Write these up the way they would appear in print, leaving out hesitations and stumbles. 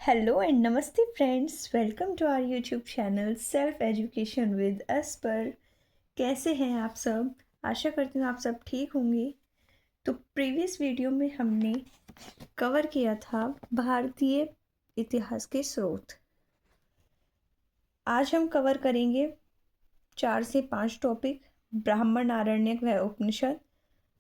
Hello and नमस्ते friends, welcome to our YouTube channel self education with us पर। कैसे हैं आप सब? आशा करती हूँ आप सब ठीक होंगे। तो प्रीवियस वीडियो में हमने कवर किया था भारतीय इतिहास के स्रोत। आज हम कवर करेंगे 4 से 5 टॉपिक। ब्राह्मण, आरण्यक व उपनिषद,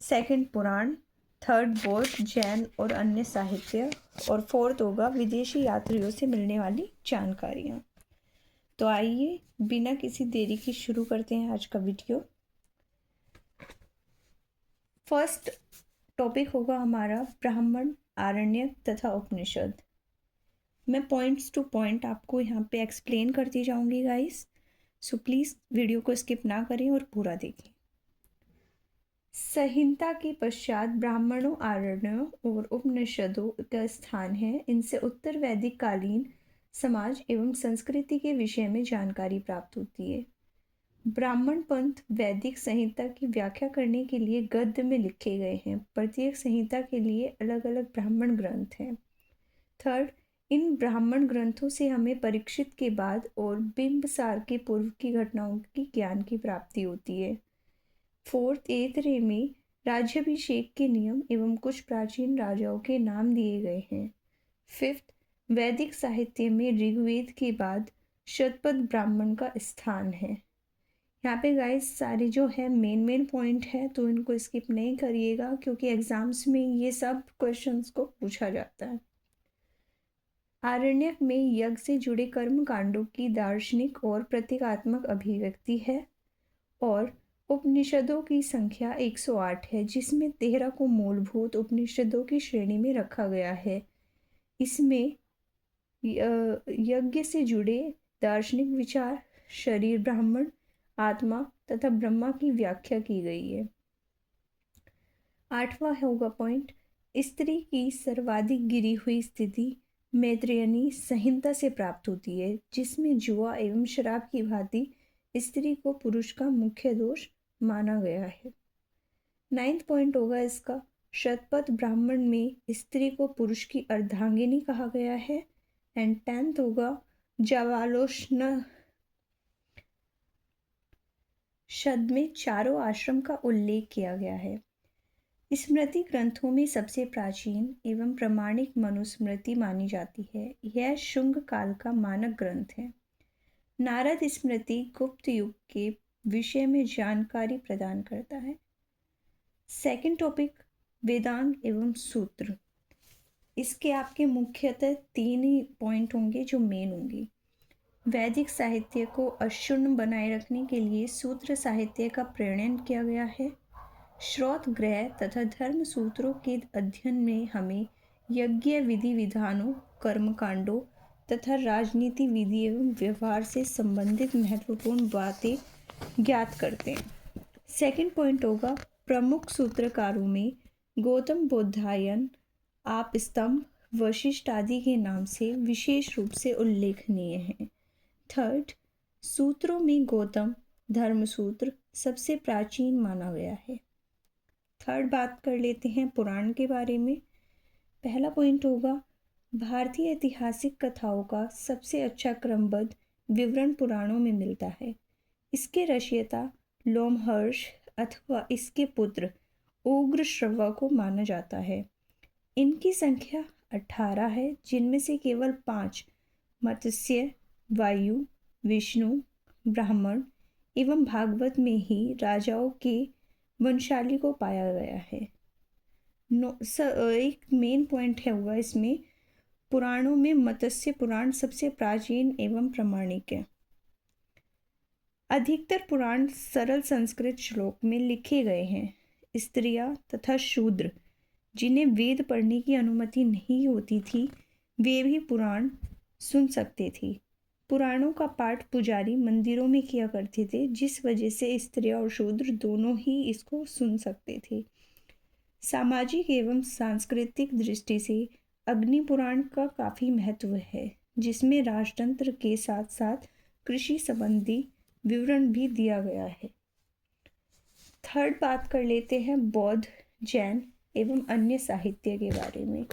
सेकंड पुराण, थर्ड बौद्ध, जैन और अन्य साहित्य, और फोर्थ होगा विदेशी यात्रियों से मिलने वाली जानकारियाँ। तो आइए बिना किसी देरी के शुरू करते हैं आज का वीडियो। फर्स्ट टॉपिक होगा हमारा ब्राह्मण, आरण्यक तथा उपनिषद। मैं पॉइंट्स टू पॉइंट आपको यहाँ पे एक्सप्लेन करती जाऊंगी गाइस, सो प्लीज़ वीडियो को स्किप ना करें और पूरा देखें। संहिता के पश्चात ब्राह्मणों, आरण्यों और उपनिषदों का स्थान है। इनसे उत्तर वैदिक कालीन समाज एवं संस्कृति के विषय में जानकारी प्राप्त होती है। ब्राह्मण पंथ वैदिक संहिता की व्याख्या करने के लिए गद्य में लिखे गए हैं। प्रत्येक संहिता के लिए अलग अलग ब्राह्मण ग्रंथ हैं। थर्ड, इन ब्राह्मण ग्रंथों से हमें परीक्षित के बाद और बिंबसार के पूर्व की घटनाओं की ज्ञान की प्राप्ति होती है। फोर्थ, ऐतरेय में राज्याभिषेक के नियम एवं कुछ प्राचीन राजाओं के नाम दिए गए हैं। फिफ्थ, वैदिक साहित्य में ऋग्वेद के बाद शतपथ ब्राह्मण का स्थान है। यहाँ पे गाइस सारे जो है मेन पॉइंट है, तो इनको स्किप नहीं करिएगा क्योंकि एग्जाम्स में ये सब क्वेश्चंस को पूछा जाता है। आरण्यक में यज्ञ से जुड़े कर्म कांडों की दार्शनिक और प्रतीकात्मक अभिव्यक्ति है। और उपनिषदों की संख्या 108 है, जिसमें 13 को मूलभूत उपनिषदों की श्रेणी में रखा गया है। इसमें यज्ञ से जुड़े दार्शनिक विचार, शरीर, ब्राह्मण, आत्मा तथा ब्रह्मा की व्याख्या की गई है। 8वां होगा पॉइंट, स्त्री की सर्वाधिक गिरी हुई स्थिति मैत्रेयनी संहिता से प्राप्त होती है, जिसमें जुआ एवं शराब की भांति स्त्री को पुरुष का मुख्य दोष माना गया है। 9th पॉइंट होगा इसका, शतपथ ब्राह्मण में स्त्री को पुरुष की अर्धांगिनी कहा गया है। एंड 10th होगा, जावालोचन शब्द में चारों आश्रम का उल्लेख किया गया है। स्मृति ग्रंथों में सबसे प्राचीन एवं प्रमाणिक मनुस्मृति मानी जाती है। यह शुंग काल का मानक ग्रंथ है। नारद स्मृति गुप्त युग के विषय में जानकारी प्रदान करता है। सेकंड टॉपिक, वेदांग एवं सूत्र। इसके आपके मुख्यतः 3 ही पॉइंट होंगे जो मेन होंगे। वैदिक साहित्य को अक्षुण्ण बनाए रखने के लिए सूत्र साहित्य का प्रणयन किया गया है। श्रौत ग्रह तथा धर्म सूत्रों के अध्ययन में हमें यज्ञ विधि विधानों, कर्मकांडों तथा राजनीति विधि एवं व्यवहार से संबंधित महत्वपूर्ण बातें ज्ञात करते हैं। सेकंड पॉइंट होगा, प्रमुख सूत्रकारों में गौतम बोधायन, आपस्तंभ, वशिष्ठ आदि के नाम से विशेष रूप से उल्लेखनीय हैं। थर्ड, सूत्रों में गौतम धर्मसूत्र सबसे प्राचीन माना गया है। थर्ड, बात कर लेते हैं पुराण के बारे में। पहला पॉइंट होगा, भारतीय ऐतिहासिक कथाओं का सबसे अच्छा क्रमबद्ध विवरण पुराणों में मिलता है। इसके रचयिता लोमहर्ष अथवा इसके पुत्र उग्रश्रवा को माना जाता है। इनकी संख्या 18 है, जिनमें से केवल 5 मत्स्य, वायु, विष्णु, ब्राह्मण एवं भागवत में ही राजाओं के वंशाली को पाया गया है। एक मेन पॉइंट है हुआ इसमें, पुराणों में मत्स्य पुराण सबसे प्राचीन एवं प्रामाणिक है। अधिकतर पुराण सरल संस्कृत श्लोक में लिखे गए हैं। स्त्रियां तथा शूद्र जिन्हें वेद पढ़ने की अनुमति नहीं होती थी, वे भी पुराण सुन सकते थे। पुराणों का पाठ पुजारी मंदिरों में किया करते थे, जिस वजह से स्त्रियां और शूद्र दोनों ही इसको सुन सकते थे। सामाजिक एवं सांस्कृतिक दृष्टि से अग्नि पुराण का काफ़ी महत्व है, जिसमें राजतंत्र के साथ साथ कृषि संबंधी विवरण भी दिया गया है। थर्ड, बात कर लेते हैं बौद्ध, जैन एवं अन्य साहित्य के बारे में।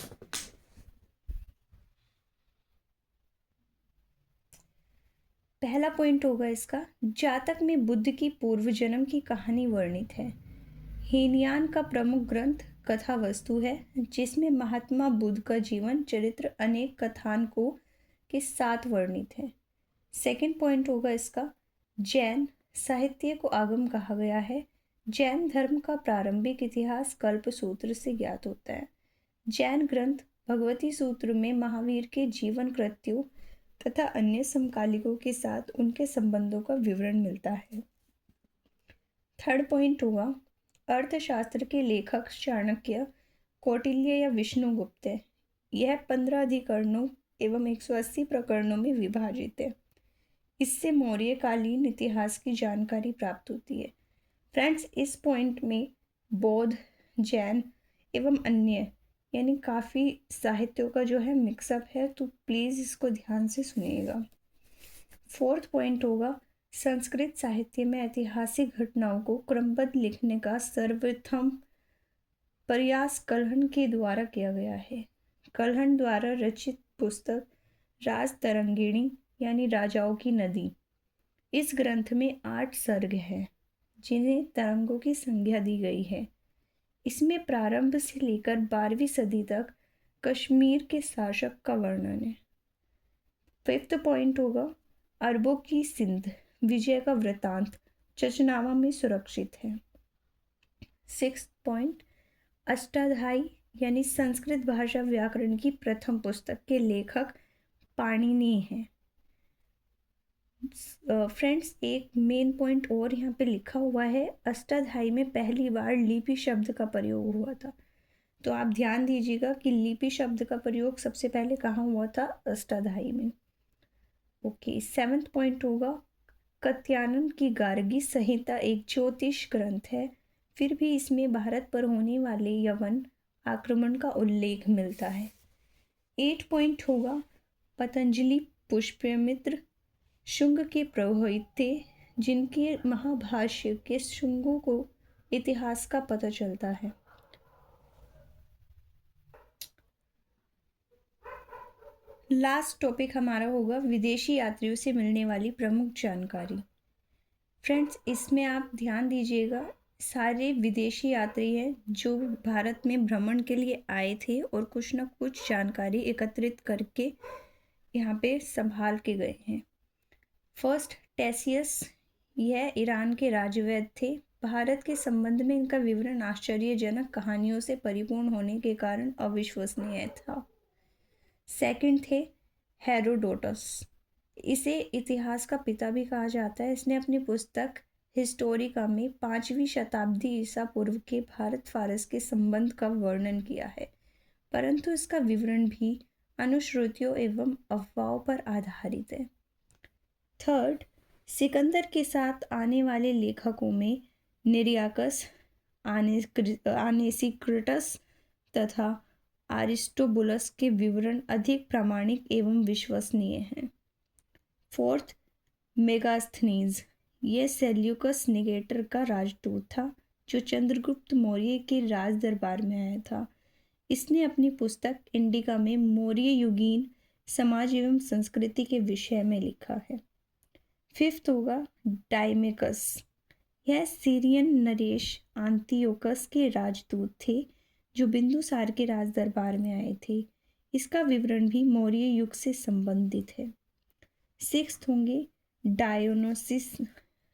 पहला पॉइंट होगा इसका, जातक में बुद्ध की पूर्व जन्म की कहानी वर्णित है। हीनयान का प्रमुख ग्रंथ कथा वस्तु है, जिसमें महात्मा बुद्ध का जीवन चरित्र अनेक कथानकों के साथ वर्णित है। सेकंड पॉइंट होगा इसका, जैन साहित्य को आगम कहा गया है। जैन धर्म का प्रारंभिक इतिहास कल्पसूत्र से ज्ञात होता है। जैन ग्रंथ भगवती सूत्र में महावीर के जीवन कृत्यों तथा अन्य समकालिकों के साथ उनके संबंधों का विवरण मिलता है। थर्ड पॉइंट होगा, अर्थशास्त्र के लेखक चाणक्य, कौटिल्य या विष्णुगुप्त है। यह 15 अधिकरणों एवं 180 प्रकरणों में विभाजित है। इससे मौर्यकालीन इतिहास की जानकारी प्राप्त होती है। फ्रेंड्स, इस पॉइंट में बौद्ध, जैन एवं अन्य यानी काफ़ी साहित्यों का जो है मिक्सअप है, तो प्लीज़ इसको ध्यान से सुनिएगा। फोर्थ पॉइंट होगा, संस्कृत साहित्य में ऐतिहासिक घटनाओं को क्रमबद्ध लिखने का सर्वप्रथम प्रयास कल्हण के द्वारा किया गया है। कल्हण द्वारा रचित पुस्तक राजतरंगिणी यानी राजाओं की नदी, इस ग्रंथ में 8 सर्ग हैं, जिन्हें तरंगों की संज्ञा दी गई है। इसमें प्रारंभ से लेकर 12वीं सदी तक कश्मीर के शासक का वर्णन है। फिफ्थ पॉइंट होगा, अरबों की सिंध विजय का वृतांत चचनामा में सुरक्षित है। सिक्स्थ पॉइंट, अष्टाध्यायी यानी संस्कृत भाषा व्याकरण की प्रथम पुस्तक के लेखक पाणिनि हैं। फ्रेंड्स, एक मेन पॉइंट और यहाँ पे लिखा हुआ है, अष्टाध्यायी में पहली बार लिपि शब्द का प्रयोग हुआ था। तो आप ध्यान दीजिएगा कि लिपि शब्द का प्रयोग सबसे पहले कहाँ हुआ था, अष्टाध्यायी में। ओके, सेवंथ पॉइंट होगा, कात्यायन की गार्गी संहिता एक ज्योतिष ग्रंथ है, फिर भी इसमें भारत पर होने वाले यवन आक्रमण का उल्लेख मिलता है। 8 पॉइंट होगा, पतंजलि पुष्यमित्र शुंग के प्रभावित थे, जिनके महाभाष्य के शुंगों को इतिहास का पता चलता है। लास्ट टॉपिक हमारा होगा विदेशी यात्रियों से मिलने वाली प्रमुख जानकारी। फ्रेंड्स, इसमें आप ध्यान दीजिएगा, सारे विदेशी यात्री हैं जो भारत में भ्रमण के लिए आए थे और कुछ ना कुछ जानकारी एकत्रित करके यहाँ पे संभाल के गए हैं। फर्स्ट, टेसियस, यह ईरान के राजवैद्य थे। भारत के संबंध में इनका विवरण आश्चर्यजनक कहानियों से परिपूर्ण होने के कारण अविश्वसनीय था। सेकंड थे हेरोडोटस, इसे इतिहास का पिता भी कहा जाता है। इसने अपनी पुस्तक हिस्टोरिका में 5वीं शताब्दी ईसा पूर्व के भारत फारस के संबंध का वर्णन किया है, परंतु इसका विवरण भी अनुश्रुतियों एवं अफवाहों पर आधारित है। थर्ड, सिकंदर के साथ आने वाले लेखकों में निरियाकस, आनेसिक्रिटस तथा अरिस्टोबुलस के विवरण अधिक प्रामाणिक एवं विश्वसनीय हैं। फोर्थ, मेगास्थनीज, यह सेल्यूकस निकेटर का राजदूत था जो चंद्रगुप्त मौर्य के राज दरबार में आया था। इसने अपनी पुस्तक इंडिका में मौर्य युगीन समाज एवं संस्कृति के विषय में लिखा है। फिफ्थ होगा डायमेकस, यह सीरियन नरेश आंतियोकस के राजदूत थे जो बिंदुसार के राज दरबार में आए थे। इसका विवरण भी मौर्य युग से संबंधित है। सिक्स्थ होंगे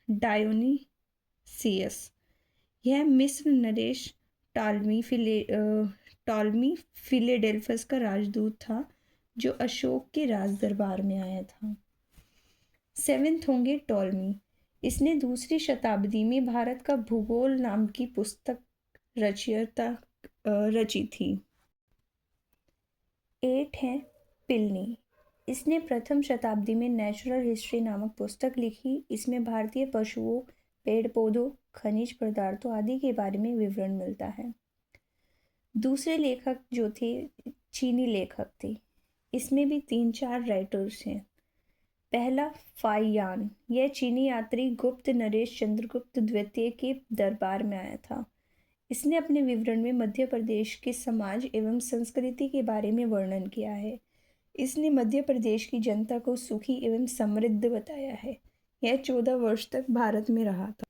डायोनीसियस, यह मिस्र नरेश टॉलमी फिलेडेल्फस का राजदूत था जो अशोक के राज दरबार में आया था। सेवेंथ होंगे टॉलमी, इसने 2री शताब्दी में भारत का भूगोल नाम की पुस्तक रची थी। 8 है पिलनी, इसने प्रथम शताब्दी में नेचुरल हिस्ट्री नामक पुस्तक लिखी। इसमें भारतीय पशुओं, पेड़ पौधों, खनिज पदार्थों आदि के बारे में विवरण मिलता है। दूसरे लेखक जो थे चीनी लेखक थे, इसमें भी 3-4 राइटर्स हैं। पहला फाइयान, यह चीनी यात्री गुप्त नरेश चंद्रगुप्त द्वितीय के दरबार में आया था। इसने अपने विवरण में मध्य प्रदेश के समाज एवं संस्कृति के बारे में वर्णन किया है। इसने मध्य प्रदेश की जनता को सुखी एवं समृद्ध बताया है। यह 14 वर्ष तक भारत में रहा था।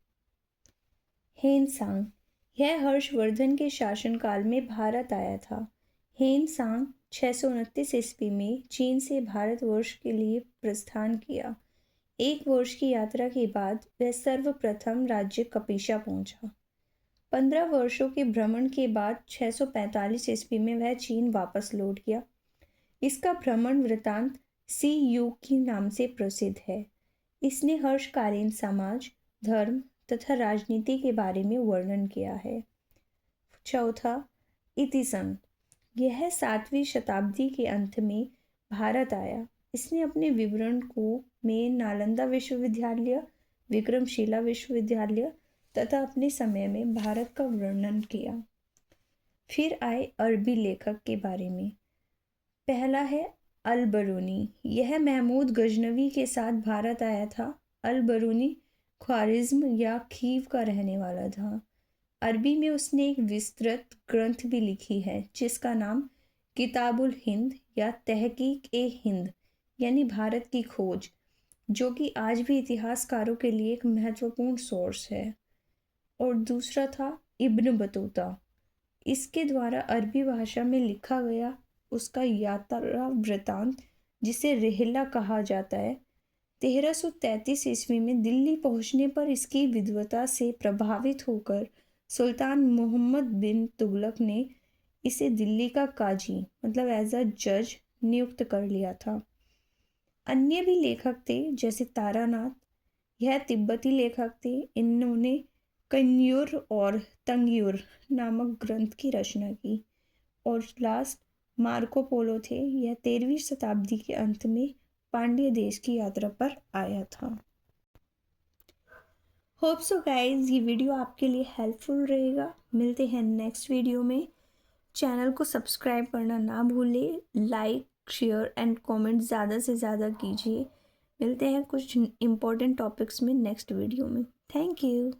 हेनसांग, यह हर्षवर्धन के शासनकाल में भारत आया था। हेनसांग 629 ईस्वी में चीन से भारतवर्ष के लिए प्रस्थान किया। 1 वर्ष की यात्रा के बाद वह सर्वप्रथम राज्य कपिशा पहुंचा। 15 वर्षों के भ्रमण के बाद 645 ईस्वी में वह चीन वापस लौट गया। इसका भ्रमण वृत्तांत सी यू के नाम से प्रसिद्ध है। इसने हर्षकालीन समाज, धर्म तथा राजनीति के बारे में वर्णन किया है। चौथा, इतिसन, यह 7वीं शताब्दी के अंत में भारत आया। इसने अपने विवरण को में नालंदा विश्वविद्यालय, विक्रमशिला विश्वविद्यालय तथा अपने समय में भारत का वर्णन किया। फिर आए अरबी लेखक के बारे में। पहला है अल-बरूनी। यह महमूद गजनवी के साथ भारत आया था। अल-बरूनी ख्वारिज्म या खीव का रहने वाला था। अरबी में उसने एक विस्तृत ग्रंथ भी लिखी है जिसका नाम किताबुल हिंद या तहकीक-ए-हिंद यानी भारत की खोज, जो कि आज भी इतिहासकारों के लिए एक महत्वपूर्ण सोर्स है। और दूसरा था इब्न बतूता। इसके द्वारा अरबी भाषा में लिखा गया उसका यात्रा वृत्तांत, जिसे रिहला कहा जाता है, 1333 ईस्वी में दिल्ली पहुंचने पर इसकी विद्वता से प्रभावित होकर सुल्तान मोहम्मद बिन तुगलक ने इसे दिल्ली का काजी मतलब एज अ जज नियुक्त कर लिया था। अन्य भी लेखक थे जैसे तारानाथ, यह तिब्बती लेखक थे। इन्होंने कन्यूर और तंग्यूर नामक ग्रंथ की रचना की। और लास्ट मार्को पोलो थे। यह 13वीं शताब्दी के अंत में पांड्य देश की यात्रा पर आया था। होप सो गाइज ये वीडियो आपके लिए हेल्पफुल रहेगा। मिलते हैं नेक्स्ट वीडियो में। चैनल को सब्सक्राइब करना ना भूलें। लाइक, शेयर एंड कमेंट ज़्यादा से ज़्यादा कीजिए। मिलते हैं कुछ इम्पोर्टेंट टॉपिक्स में नेक्स्ट वीडियो में। Thank you.